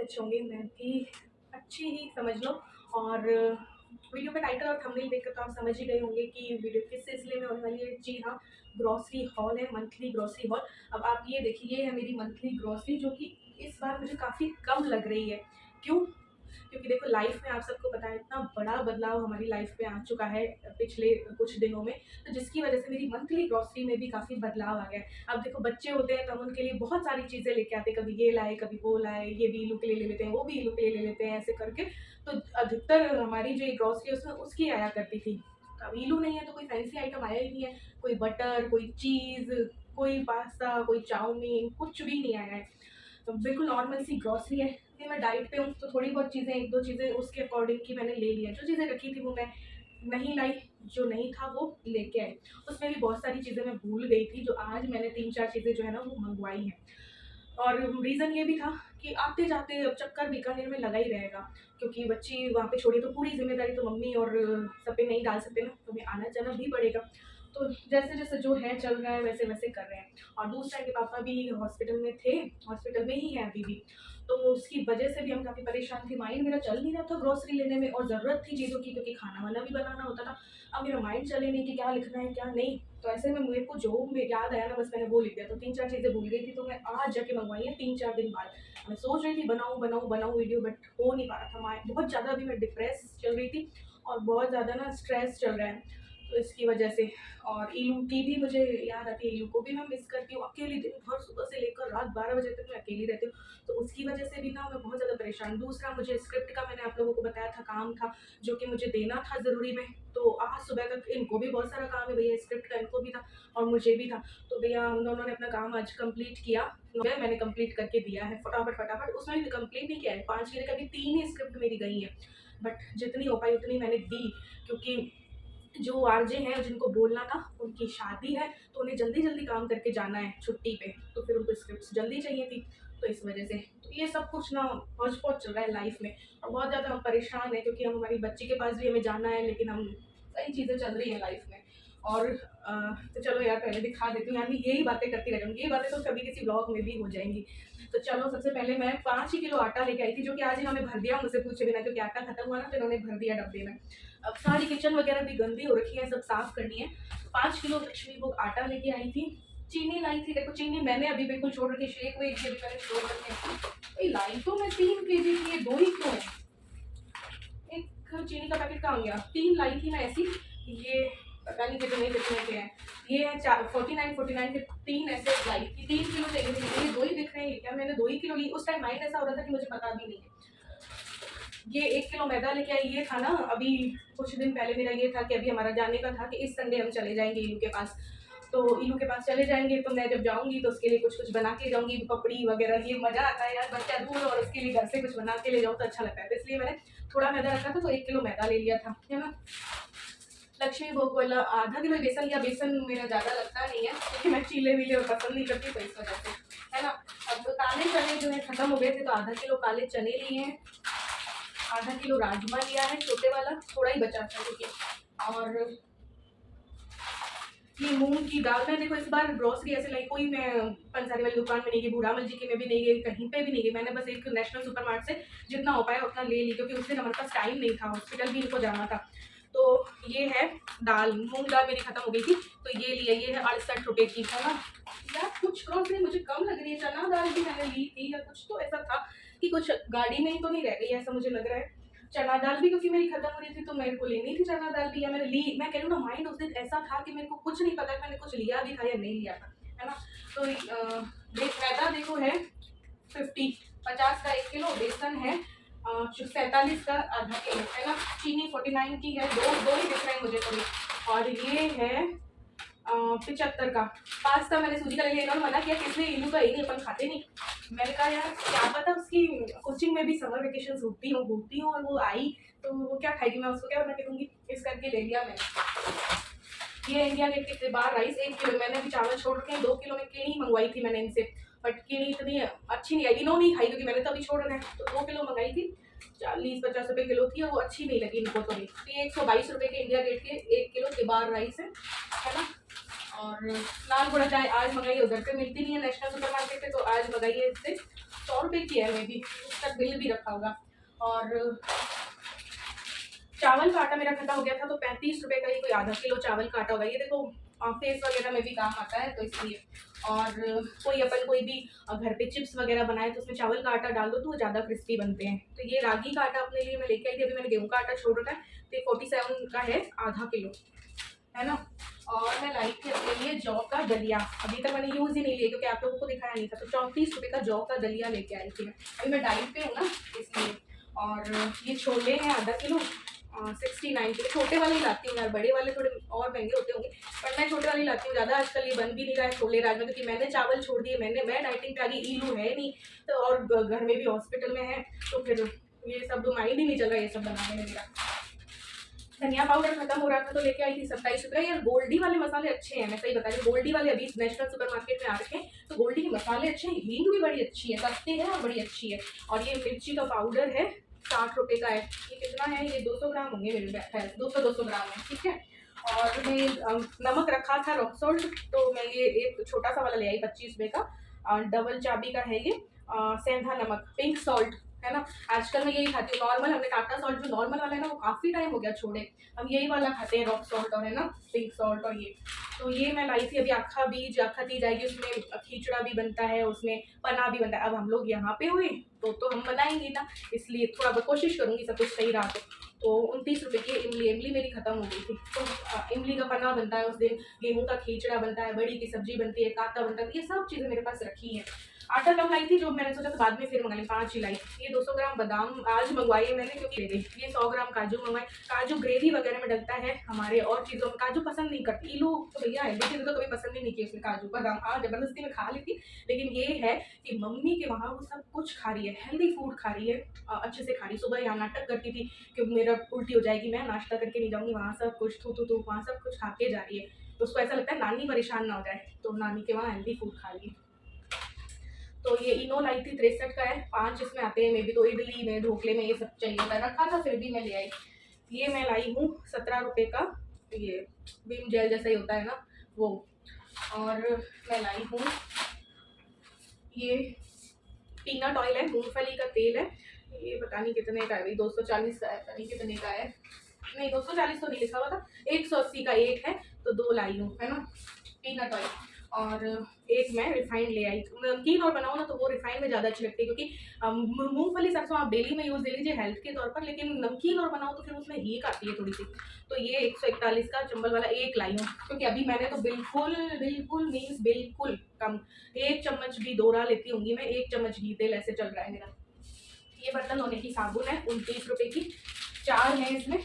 अच्छे होंगे, मैं भी अच्छी ही समझ लो। और वीडियो का टाइटल और थंबनेल देखकर तो आप समझ ही गए होंगे कि वीडियो किस सिलसिले में होने वाली है। जी हाँ, ग्रॉसरी हॉल है, मंथली ग्रॉसरी हॉल। अब आप ये देखिए, ये है मेरी मंथली ग्रॉसरी, जो कि इस बार मुझे काफ़ी कम लग रही है। क्यों? क्योंकि देखो, लाइफ में आप सबको पता है इतना बड़ा बदलाव हमारी लाइफ में आ चुका है पिछले कुछ दिनों में, तो जिसकी वजह से मेरी मंथली ग्रॉसरी में भी काफ़ी बदलाव आ गया है। अब देखो, बच्चे होते हैं तो हम उनके लिए बहुत सारी चीज़ें लेके आते हैं, कभी ये लाए, कभी वो लाए, ये भी इलू के लिए ले लेते हैं, वो भी इलू के लिए ले लेते हैं, ऐसे करके। तो अधिकतर हमारी जो ये ग्रॉसरी है उसमें उसकी आया करती थी। अब इलू नहीं है तो कोई फैंसी आइटम आया ही नहीं है, कोई बटर, कोई चीज़, कोई पास्ता, कोई चाउमीन, कुछ भी नहीं आया है। तो बिल्कुल नॉर्मल सी ग्रॉसरी है, क्योंकि मैं डाइट पे हूँ तो थोड़ी बहुत चीज़ें, एक दो चीज़ें उसके अकॉर्डिंग की मैंने ले लिया। जो चीज़ें रखी थी वो मैं नहीं लाई, जो नहीं था वो लेके आई। उसमें भी बहुत सारी चीज़ें मैं भूल गई थी, जो आज मैंने 3-4 चीज़ें जो है ना वो मंगवाई हैं। और रीज़न ये भी था कि आते-जाते अब चक्कर बीकानेर में लगा ही रहेगा, क्योंकि बच्ची वहाँ पे छोड़ी तो पूरी ज़िम्मेदारी तो मम्मी और सब पे नहीं डाल सकते ना, तो हमें आना-जाना भी पड़ेगा। तो जैसे-जैसे जो है चल रहा है वैसे-वैसे कर रहे हैं। और दूसरा कि पापा भी हॉस्पिटल में थे, हॉस्पिटल में ही हैं अभी भी। तो उसकी वजह से भी हम काफ़ी परेशान थे, माइंड मेरा चल नहीं रहा था ग्रोसरी लेने में, और ज़रूरत थी चीज़ों की, क्योंकि खाना-वाना भी बनाना होता था। अब मेरा माइंड चले नहीं कि क्या लिखना है, क्या नहीं। तो ऐसे में मेरे को जो में याद आया ना, बस मैंने वो लिख दिया। तो 3-4 चीज़ें भूल गई थी, तो मैं आज जाके मँगवाई हैं 3-4 दिन बाद। मैं सोच रही थी बनाऊँ वीडियो, बट हो नहीं पा रहा था। बहुत ज़्यादा अभी मैं डिप्रेस चल रही थी, और बहुत ज़्यादा ना स्ट्रेस चल रहा है, तो इसकी वजह से। और इलू की भी मुझे याद आती है, इलू को भी मैं मिस करती हूँ। अकेली दिन भर सुबह से लेकर रात 12 बजे तक मैं अकेली रहती हूँ, तो उसकी वजह से भी ना मैं बहुत ज़्यादा परेशान हूँ। दूसरा, मुझे स्क्रिप्ट का मैंने आप लोगों को बताया था काम था, जो कि मुझे देना था ज़रूरी में। तो आज सुबह तक इनको भी बहुत सारा काम है भैया, स्क्रिप्ट का इनको भी था और मुझे भी था। तो भैया हम दोनों ने अपना काम आज कंप्लीट किया, मैंने कंप्लीट करके दिया है फटाफट। उसमें भी कंप्लीट नहीं किया है, 5 की जगह अभी 3 ही स्क्रिप्ट मेरी गई है, बट जितनी हो पाई उतनी मैंने दी। क्योंकि जो आरजे हैं जिनको बोलना था, उनकी शादी है, तो उन्हें जल्दी-जल्दी काम करके जाना है छुट्टी पे, तो फिर उनको स्क्रिप्ट्स जल्दी चाहिए थी, तो इस वजह से। तो ये सब कुछ ना हौच-पौच चल रहा है लाइफ में, और बहुत ज़्यादा हम परेशान हैं, क्योंकि हम हमारी बच्ची के पास भी हमें जाना है, लेकिन हम कई चीज़ें चल रही हैं लाइफ में। और तो चलो यार, पहले दिखा देती हूँ, यानी यही बातें करती रह जाऊँगी। ये बातें तो कभी किसी ब्लॉग में भी हो जाएँगी। तो चलो, सबसे पहले मैं 5 ही किलो आटा लेके आई थी, जो कि आज इन्होंने भर दिया मुझसे पूछे बिना, क्योंकि आटा खत्म हुआ ना, तो इन्होंने भर दिया डब्बे में। अब सारी किचन वगैरह भी गंदी हो रखी है, सब साफ करनी है। 5 किलो लक्ष्मी भोग आटा लेके आई थी। चीनी लाई थी, देखो चीनी मैंने अभी बिल्कुल छोड़ रखी है, शेक वेक भी अभी मैंने छोड़ रखे हैं। लाई तो मैं 3 केजी की, ये 2 ही क्यों है? एक चीनी का पैकेट कहाँ गया? 3 लाई थी मैं ऐसी। ये पता नहीं कितने के हैं। ये है 49 के 3 ऐसे लाई थी। 3 किलो चाहिए थे, ये 2 ही दिख रहे हैं क्या? मैंने 2 ही किलो ली। उस टाइम माइंड ऐसा हो रहा था कि मुझे पता भी नहीं है। ये 1 किलो मैदा लेके आई। ये था ना, अभी कुछ दिन पहले मेरा ये था कि अभी हमारा जाने का था कि इस संडे हम चले जाएँगे इलू के पास। तो इलू के पास चले जाएँगे, तो मैं जब जाऊँगी तो उसके लिए कुछ-कुछ बना के जाऊँगी, पपड़ी वगैरह। ये मज़ा आता है यार, बच्चा दूर और उसके लिए घर से कुछ बना के ले जाओ तो अच्छा लगता है। तो इसलिए मैंने थोड़ा मैदा रखा था, तो 1 किलो मैदा ले लिया था, है ना? लक्ष्मी भोग वाला आधा किलो बेसन लिया। बेसन मेरा ज़्यादा लगता नहीं है, क्योंकि मैं चीले-वीले और पसंद नहीं करती, तो इस वजह से, है ना? अब तो काले चने जो है खत्म हो गए थे, तो आधा किलो काले चने लिए हैं। आधा किलो राजमा लिया है, छोटे वाला, थोड़ा ही बचा था क्योंकि। और ये मूँग की दाल, मैं देखो इस बार ग्रोसरी ऐसे लाई, कोई मैं पंसारी वाली दुकान में नहीं गई, बूढ़ामल जी की में भी नहीं गई, कहीं पे भी नहीं गई। मैंने बस एक नेशनल सुपरमार्ट से जितना हो पाया उतना ले ली, क्योंकि उस दिन हमारे पास टाइम नहीं था, हॉस्पिटल भी इनको जाना था। तो ये है दाल, मूँग दाल मेरी खत्म हो गई थी, तो ये लिया। ये है 68 रुपए की, है ना? यार कुछ ग्रोसरी मुझे कम लग रही है। चना दाल भी मैंने ली थी, या कुछ तो ऐसा था कि कुछ गाड़ी में ही तो नहीं रह गई, ऐसा मुझे लग रहा है। चना दाल भी क्योंकि मेरी खत्म हो रही थी, तो मेरे को लेनी थी चना दाल भी, या मैंने ली। मैं कह रही हूँ ना, माइंड उस दिन ऐसा था कि मेरे को कुछ नहीं पता कि मैंने कुछ लिया भी था या नहीं लिया था, है ना? तो मैदा देखो है 50 का 1 किलो, बेसन है 47 का आधा किलो, है ना? चीनी 49 की है, दो ही दिख रहे हैं मुझे थोड़ी। और ये है 75 का। पास्ता मैंने सूजी का ले लिया। इन्होंने मना किया कि इसमें इलू का ही नहीं, अपन खाते नहीं। मैंने कहा यार क्या पता उसकी कोचिंग में भी समर वेकेशन होती हूँ और वो आई तो वो क्या खाएगी, मैं उसको क्या बना के दूंगी, इस करके ले लिया मैंने। ये इंडिया गेट के बाहर राइस 1 किलो। मैंने अभी चावल छोड़ रखे हैं। 2 किलो में कीड़ी मंगवाई थी मैंने इनसे, बट कीड़ी इतनी अच्छी नहीं आई, इन्होंने नहीं खाई क्योंकि मैंने तो अभी छोड़ रखा है। तो 2 किलो मंगाई थी, 40-50 रुपए किलो थी, और वो अच्छी नहीं लगी इनको। तो ये 122 रुपए के इंडिया गेट के 1 किलो के बाहर राइस है ना? और लाल गुड़ा चाय आज मंगाई है, उधर पे मिलती नहीं है नेशनल सुपर मार्केट पे, तो आज मंगाई है इससे। 100 रुपये की है, मे भी उसका बिल भी रखा होगा। और चावल का आटा मेरा खत्म हो गया था, तो 35 रुपये का ही कोई आधा किलो चावल का आटा होगा। ये देखो फेस वगैरह में भी काम आता है, तो इसलिए। और कोई अपन कोई भी घर पे चिप्स वगैरह बनाए तो उसमें चावल का आटा डाल दो तो वो ज़्यादा क्रिस्पी बनते हैं। तो ये रागी का आटा अपने लिए मैं लेके आई थी। अभी मैंने गेहूँ का आटा छोड़ रखा है, तो ये 47 का है, आधा किलो है ना। और मैं लाई थी अपने लिए जौ का दलिया। अभी तक मैंने यूज़ ही नहीं लिया क्योंकि आप लोगों को दिखाया नहीं था, तो 34 रुपये का जौ का दलिया लेके आई थी मैं। अभी मैं डाइट पे हूँ ना, इसलिए। और ये छोले हैं आधा किलो, 69 के। छोटे वाले ही लाती हूँ यार, बड़े वाले थोड़े और महंगे होते होंगे, पर मैं छोटे वाले ही लाती हूँ ज़्यादा। आजकल ये बन भी नहीं रहा है छोले राजमा, क्योंकि मैंने चावल छोड़ दिए, मैं डाइटिंग पे आ गई, ईलू है नहीं तो, और घर में भी हॉस्पिटल में है, तो फिर ये सब माइंड ही नहीं चल रहा ये सब बनाने में मेरा। धनिया पाउडर खत्म हो रहा था तो लेके आई थी 27 रुपये। यार गोल्डी वाले मसाले अच्छे हैं, मैं सही बता रही हूँ। गोल्डी वाले अभी नेशनल सुपर मार्केट में आ रखे हैं, तो गोल्डी के मसाले अच्छे हैं, हींग भी बड़ी अच्छी है, सस्ती है और बड़ी अच्छी है। और ये मिर्ची का पाउडर है, 60 रुपये का है। ये कितना है, ये 200 ग्राम होंगे मेरे खैर, 200 ग्राम है, ठीक है। और मैं नमक रखा था रॉक सॉल्ट, तो मैं ये एक छोटा सा वाला ले आई 25 रुपये का, डबल चाबी का है ये। सेंधा नमक, पिंक सॉल्ट है ना। आजकल मैं यही खाती हूँ नॉर्मल। हमने टाटा सॉल्ट जो नॉर्मल वाला है ना, वो काफ़ी टाइम हो गया छोड़े, हम यही वाला खाते हैं, रॉक सॉल्ट और है ना पिंक सॉल्ट। और ये तो ये मैं लाई थी अभी। आखा बीज आखा दी जाएगी, उसमें खींचड़ा भी बनता है, उसमें पना भी बनता है। अब हम लोग यहाँ पे हुए तो हम बनाएंगे ना, इसलिए थोड़ा बहुत कोशिश करूँगी सब कुछ सही रहा तो 29 रुपये की इमली मेरी खत्म हो गई थी, तो इमली का पना बनता है उस दिन, गेहूं का खींचड़ा बनता है, बड़ी की सब्जी बनती है, काता बनता है, ये सब चीज़ें मेरे पास रखी हैं। आटा कम लाई थी, जो मैंने सोचा था बाद में फिर मंगा ली, 5 ही लाई। ये 200 ग्राम बादाम आज मंगवाई है मैंने, क्योंकि ये 100 ग्राम काजू मंगवाए। काजू ग्रेवी वगैरह में डलता है हमारे, और चीज़ों में काजू पसंद नहीं करती। इलू तो भैया है, लेकिन तो कभी पसंद ही नहीं किया उसने काजू बादाम। हाँ जबरदस्ती में खा ली थी, लेकिन ये है कि मम्मी के वहाँ वो सब कुछ खा रही है, हेल्दी फूड खा रही है, अच्छे से खा रही। सुबह यहाँ नाटक करती थी कि मेरा उल्टी हो जाएगी, मैं नाश्ता करके नहीं जाऊँगी, वहाँ सब कुछ थू वहाँ सब कुछ खा के जा रही है। तो उसको ऐसा लगता है नानी परेशान ना हो जाए, तो नानी के वहाँ हेल्दी फूड खा रही है। तो ये इनो लाई थी, 63 का है, 5 इसमें आते हैं, मे बी तो इडली में ढोकले में ये सब चाहिए था, रखा था फिर भी मैं ले आई। ये मैं लाई हूँ 17 रुपये का, ये विम जेल जैसा ही होता है ना वो। और मैं लाई हूँ ये पीनट ऑयल है, मूंगफली का तेल है, ये पता नहीं कितने का है भाई, 240 का है, पता नहीं कितने का है, नहीं 240 तो नहीं लिखा हुआ था, 180 का एक है, तो 2 लाई हूँ है ना पीनट ऑयल। और एक मैं रिफाइंड ले आई। नमकीन और बनाओ ना तो वो रिफाइंड में ज़्यादा अच्छी लगती है, क्योंकि मूंगफली सरसों आप डेली में यूज़ ले लीजिए हेल्थ के तौर पर, लेकिन नमकीन और बनाओ तो फिर उसमें हीक आती है थोड़ी सी। तो ये 141 का चंबल वाला एक लाई हूँ, क्योंकि अभी मैंने तो बिल्कुल मीन्स बिल्कुल कम, 1 चम्मच भी दोहरा लेती होंगी मैं, 1 चम्मच घी तेल ऐसे चल रहा है मेरा। ये बर्तन धोने की साबुन है, 29 रुपये की, 4 है इसमें।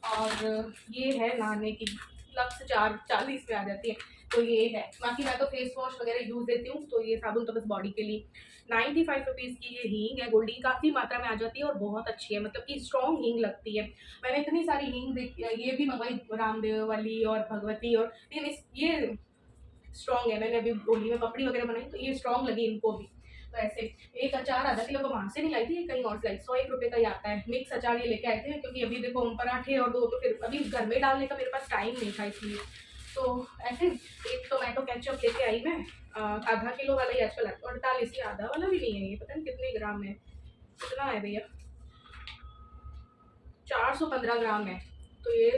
और ये है नहाने की, लक्स 40 में आ जाती है, तो ये है। बाकी मैं तो फेस वॉश वगैरह यूज़ देती हूँ, तो ये साबुन तो बस बॉडी के लिए। 95 रुपीज़ की ये हींग है, गोल्डी काफ़ी मात्रा में आ जाती है और बहुत अच्छी है, मतलब कि स्ट्रॉन्ग हींग लगती है। मैंने इतनी सारी हींग देखी, ये भी मंगवाई रामदेव वाली और भगवती, और लेकिन ये स्ट्रॉन्ग है। मैंने अभी होली में पपड़ी वगैरह बनाई तो ये स्ट्रॉन्ग लगी इनको भी। तो ऐसे एक अचार आधा किलो को वहाँ से नहीं लाई थी, कहीं और से लाई, 101 रुपये का ही आता है। मिक्स अचार ये लेके आए थे, क्योंकि अभी देखो हम पराठे और दो, तो फिर अभी घर में डालने का मेरे पास टाइम नहीं था, इसलिए। तो ऐसे एक टोमेटो केचप लेके आई मैं, आधा किलो वाला ही आजकल 48, ये आधा वाला भी नहीं है, ये पता नहीं कितने ग्राम है, कितना है भैया, 415 ग्राम है, तो ये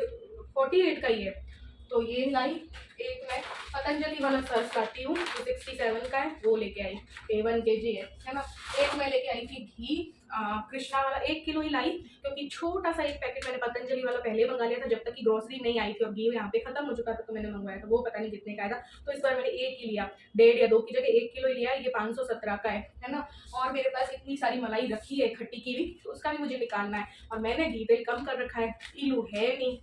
48 का ही है। तो ये लाई। एक मैं पतंजलि वाला सर्फ लाती हूँ, जो 67 का है, वो लेके आई, 1 kg है ना। एक मैं लेके आई थी घी, कृष्णा वाला 1 किलो ही लाई, क्योंकि छोटा सा एक पैकेट मैंने पतंजलि वाला पहले मंगा लिया था, जब तक कि ग्रोसरी नहीं आई थी और घी यहाँ पे खत्म हो चुका था, तो मैंने मंगवाया था, वो पता नहीं कितने का आया था। तो इस बार मैंने 1 ही लिया, 1.5 या 2 की जगह 1 किलो ही लिया, ये 517 का है ना। और मेरे पास इतनी सारी मलाई रखी है खट्टी की भी, तो उसका भी मुझे निकालना है। और मैंने घी तेल कम कर रखा है, इलू है नहीं,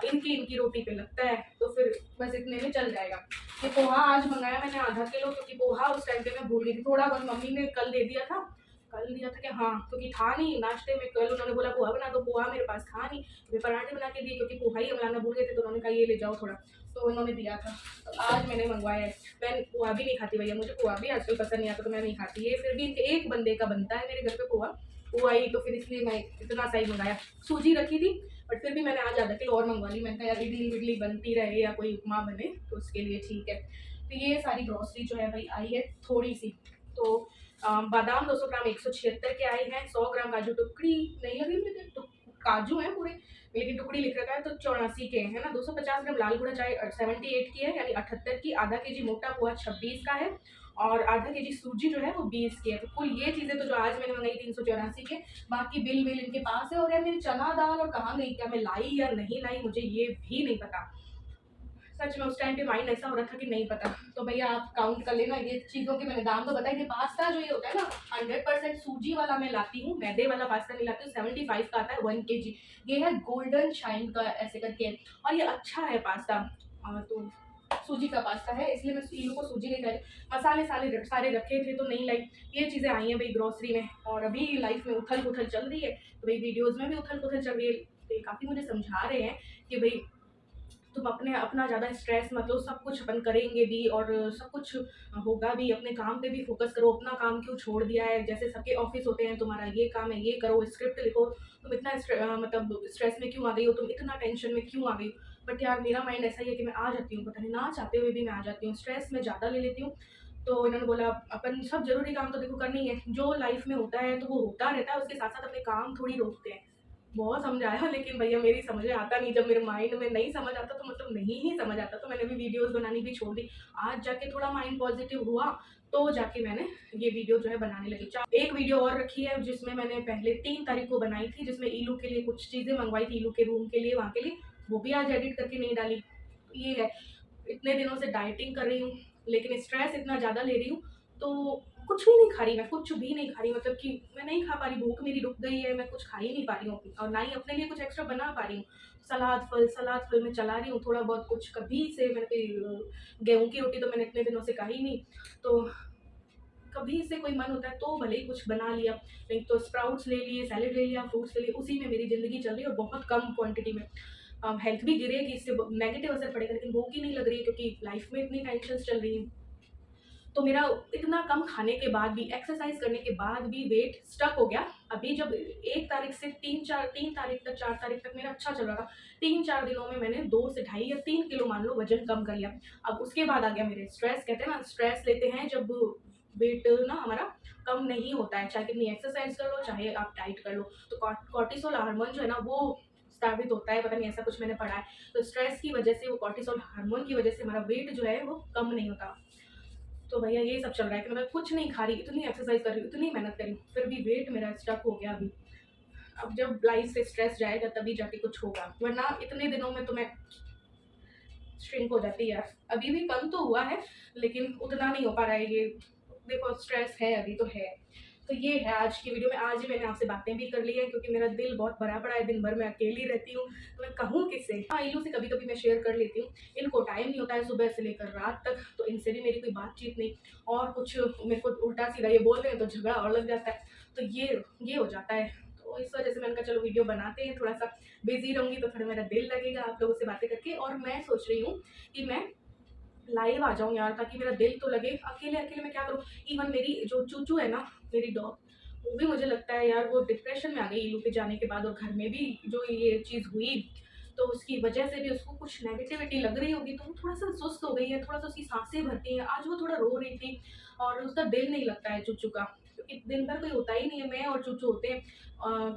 इनकी रोटी पे लगता है, तो फिर बस इतने में चल जाएगा। ये पोहा आज मंगाया मैंने आधा किलो, क्योंकि पोहा उस टाइम पे मैं भूल गई थी, थोड़ा बहुत मम्मी ने कल दिया था कि हाँ, क्योंकि था नहीं नाश्ते में, कल उन्होंने बोला पोहा बना दो, पोहा मेरे पास था नहीं, मैं पराठे बना के दिए, क्योंकि पोहा ही बनाना भूल गए थे, तो उन्होंने कहा ये ले जाओ थोड़ा, तो उन्होंने दिया था, तो आज मैंने मंगवाया है। मैं पोहा भी नहीं खाती भैया, मुझे पोहा भी आजकल पसंद नहीं आता, तो मैं नहीं खाती, ये फिर भी इनके एक बंदे का बनता है मेरे घर पे पोहा ही, तो फिर इसलिए मैं इतना सा ही मंगाया। सूजी रखी थी, बट फिर भी मैंने आज आधा किलो और मंगवा ली, मैंने कहा यार इडली बनती रहे या कोई उपमा बने तो उसके लिए ठीक है। तो ये सारी ग्रॉसरी जो है भाई आई है थोड़ी सी, तो बादाम 200 ग्राम 176 के आए हैं। 100 ग्राम काजू टुकड़ी नहीं लगी मुझे, तो काजू है पूरे, लेकिन टुकड़ी लिख रखा है तो 84 के है ना। 250 ग्राम लाल गुड़ा चाय 78 की है, यानी 78 की। आधा केजी मोटा पोहा 26 का है, और आधा केजी सूजी जो है वो 20 की है। तो कुल ये चीज़ें तो जो आज मैंने मंगाई 384 के। बाकी बिल बिल इनके पास है। और यार मेरी चना दाल और कहाँ गई, क्या मैं लाई या नहीं लाई, मुझे ये भी नहीं पता। सच में उस टाइम पे माइंड ऐसा हो रहा था कि नहीं पता। तो भैया आप काउंट कर लेना ये चीज़ों के, मैंने दाम तो बताई थी। पास्ता जो ये होता है ना, 100% सूजी वाला मैं लाती हूँ, मैदे वाला पास्ता नहीं लाती हूँ। 75 का आता है 1 kg। ये है गोल्डन शाइन का ऐसे करके, और ये अच्छा है पास्ता। तो सूजी का पास्ता है, इसलिए मैं ईलू को सूजी नहीं लाई। मसाले साले सारे रखे थे तो नहीं लाई। ये चीज़ें आई हैं भाई ग्रोसरी में। और अभी लाइफ में उथल पुथल चल रही है, तो भाई वीडियोज़ में भी उथल पुथल चल रही है। तो काफ़ी मुझे समझा रहे हैं कि भाई तुम अपना ज़्यादा स्ट्रेस मत लो, सब कुछ अपन करेंगे भी और सब कुछ होगा भी। अपने काम पे भी फोकस करो, अपना काम क्यों छोड़ दिया है। जैसे सबके ऑफिस होते हैं, तुम्हारा ये काम है, ये करो, स्क्रिप्ट लिखो, तुम इतना मतलब स्ट्रेस में क्यों आ गई हो, तुम इतना टेंशन में क्यों आ गई हो। बट यार मेरा माइंड ऐसा ही है कि मैं आ जाती हूँ, पता नहीं ना चाहते हुए भी मैं आ जाती हूँ, स्ट्रेस में ज़्यादा ले लेती हूँ। तो इन्होंने बोला अपन सब जरूरी काम तो देखो करनी है, जो लाइफ में होता है तो वो होता रहता है, उसके साथ साथ अपने काम थोड़ी रोकते हैं। बहुत समझाया, लेकिन भैया मेरी समझ में आता नहीं। जब मेरे माइंड में नहीं समझ आता तो मतलब नहीं ही समझ आता, तो मैंने भी वीडियोस बनानी भी छोड़ दी। आज जाके थोड़ा माइंड पॉजिटिव हुआ, तो जाके मैंने ये वीडियो जो है बनाने लगी। एक वीडियो और रखी है जिसमें मैंने पहले 3 तारीख को बनाई थी, जिसमें ईलू के लिए कुछ चीज़ें मंगवाई थी, ईलू के रूम के लिए, वहाँ के लिए। वो भी आज एडिट करके नहीं डाली। ये है, इतने दिनों से डाइटिंग कर रही हूँ, लेकिन स्ट्रेस इतना ज़्यादा ले रही हूँ, तो कुछ भी नहीं खा रही मैं, कुछ भी नहीं खा रही। मतलब कि मैं नहीं खा पा रही, भूख मेरी रुक गई है, मैं कुछ खा ही नहीं पा रही हूँ, और ना ही अपने लिए कुछ एक्स्ट्रा बना पा रही हूँ। सलाद फल में चला रही हूँ थोड़ा बहुत कुछ। कभी से मैंने कोई गेहूँ की रोटी तो मैंने इतने दिनों से खाई नहीं, तो कभी से कोई मन होता है तो भले ही कुछ बना लिया, नहीं तो स्प्राउट्स ले लिए, सैलेड ले लिया, फ्रूट्स ले लिए, उसी में मेरी ज़िंदगी चल रही है, और बहुत कम क्वांटिटी में। हेल्थ भी गिरेगी, इससे नेगेटिव असर पड़ेगा, लेकिन भूख ही नहीं लग रही है क्योंकि लाइफ में इतनी टेंशन्स चल रही हैं। तो मेरा इतना कम खाने के बाद भी, एक्सरसाइज करने के बाद भी वेट स्टक हो गया। अभी जब 1 तारीख से 3 तारीख तक 4 तारीख तक मेरा अच्छा चल रहा था, 3-4 दिनों में मैंने 2 से ढाई या 3 किलो मान लो वजन कम कर लिया। अब उसके बाद आ गया मेरे स्ट्रेस। कहते हैं ना, स्ट्रेस लेते हैं जब वेट ना हमारा कम नहीं होता है, चाहे कितनी एक्सरसाइज कर लो, चाहे आप डाइट कर लो, तो कॉर्टिसोल हार्मोन जो है ना वो स्थापित होता है, पता नहीं ऐसा कुछ मैंने पढ़ा है। तो स्ट्रेस की वजह से, वो कॉर्टिसोल हार्मोन की वजह से हमारा वेट जो है वो कम नहीं होता। तो भैया यही सब चल रहा है कि मैं कुछ नहीं खा रही, इतनी एक्सरसाइज कर रही हूँ, इतनी मेहनत कर रही हूँ, फिर भी वेट मेरा स्टक हो गया अभी। अब जब लाइफ से स्ट्रेस जाएगा तभी जाके कुछ होगा, वरना इतने दिनों में तो मैं श्रिंक हो जाती है। अभी भी कम तो हुआ है, लेकिन उतना नहीं हो पा रहा है। ये देखो स्ट्रेस है, अभी तो है। तो ये है आज की वीडियो में। आज ही मैंने आपसे बातें भी कर ली है, क्योंकि मेरा दिल बहुत भरा पड़ा है, दिन भर मैं अकेली रहती हूँ, तो मैं कहूँ किससे। हाँ, इलू से कभी कभी मैं शेयर कर लेती हूँ, इनको टाइम नहीं होता है सुबह से लेकर रात तक, तो इनसे भी मेरी कोई बातचीत नहीं। और कुछ मेरे को उल्टा सीधा ये बोल रहे हैं तो झगड़ा और लग जाता है, तो ये हो जाता है। तो इस वजह से मैंने कहा चलो वीडियो बनाते हैं, थोड़ा सा बिजी रहूंगी तो थोड़ा मेरा दिल लगेगा आप लोगों से बातें करके। और मैं सोच रही हूँ कि मैं लाइव आ जाऊँ यार, ताकि मेरा दिल तो लगे। अकेले अकेले मैं क्या करूँ। इवन मेरी जो चूचू है ना, मेरी डॉग, वो भी मुझे लगता है यार वो डिप्रेशन में आ गई इलू के जाने के बाद। और घर में भी जो ये चीज़ हुई, तो उसकी वजह से भी उसको कुछ नेगेटिविटी लग रही होगी, तो वो थोड़ा सा सुस्त हो गई है, थोड़ा सा उसकी सांसें भरती हैं। आज वो थोड़ा रो रही थी, और उसका दिल नहीं लगता है चूचू का, क्योंकि दिन भर कोई होता ही नहीं है, मैं और चूचू होते हैं।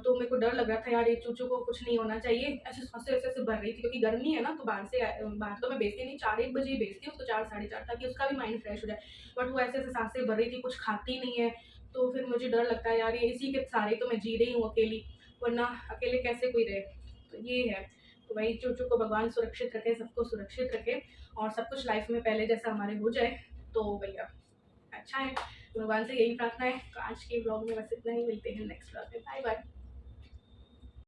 तो मेरे को डर लग रहा था यार, ये चूचू को कुछ नहीं होना चाहिए। ऐसे सांसें ऐसे ऐसे भर रही थी, क्योंकि गर्मी है ना, तो बाहर तो मैं बेचती नहीं, 4-1 बजे ही बेचती हूँ उसको, 4-4:30, ताकि उसका भी माइंड फ्रेश हो जाए। बट वो ऐसे ऐसे सांसें भर रही थी, कुछ खाती नहीं है। तो फिर मुझे डर लगता है यार, ये इसी के सहारे तो मैं जी रही हूँ अकेली, वरना अकेले कैसे कोई रहे। तो ये है। तो वही चूचू को भगवान सुरक्षित रखे, सबको सुरक्षित रखे, और सब कुछ लाइफ में पहले जैसा हमारे हो जाए, तो भैया अच्छा है। तो भगवान से यही प्रार्थना है। तो आज के ब्लॉग में बस इतना ही, मिलते हैं नेक्स्ट ब्लॉग में, बाय बाय।